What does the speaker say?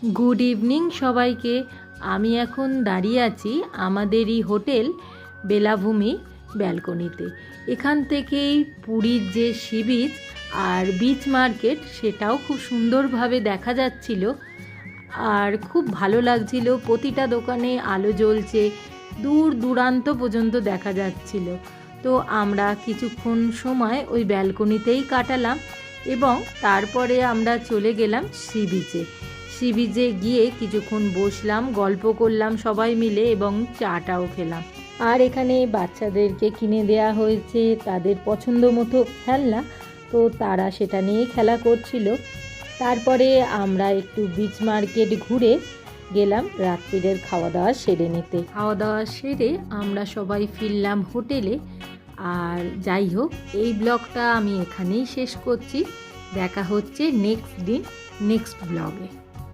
Good evening সবাইকে। আমি এখন দাঁড়িয়ে আছি আমাদেরই হোটেল বেলাভূমি ব্যালকনিতে। এখান থেকেই পুরীর যে সি বিচ আর বিচ মার্কেট সেটাও খুব সুন্দরভাবে দেখা যাচ্ছিল আর খুব ভালো লাগছিল। প্রতিটা দোকানে আলো জ্বলছে, দূর দূরান্ত পর্যন্ত দেখা যাচ্ছিল। তো আমরা কিছুক্ষণ সময় ওই ব্যালকনিতেই কাটালাম এবং তারপরে আমরা চলে গেলাম সি বিচে। সি বিচে গিয়ে কিছুক্ষণ বসলাম, গল্প করলাম সবাই মিলে এবং চাটাও খেলাম। আর এখানে বাচ্চাদেরকে কিনে দেয়া হয়েছে তাদের পছন্দ মতো খেলনা, তো তারা সেটা নিয়েই খেলা করছিল। তারপরে আমরা একটু বিচ মার্কেট ঘুরে গেলাম রাত্রিরের খাওয়া দাওয়া সেরে নিতে। খাওয়া দাওয়া সেরে আমরা সবাই ফিরলাম হোটেলে। আর যাই হোক, এই ব্লগটা আমি এখানেই শেষ করছি। দেখা হচ্ছে নেক্সট দিন নেক্সট ব্লগে।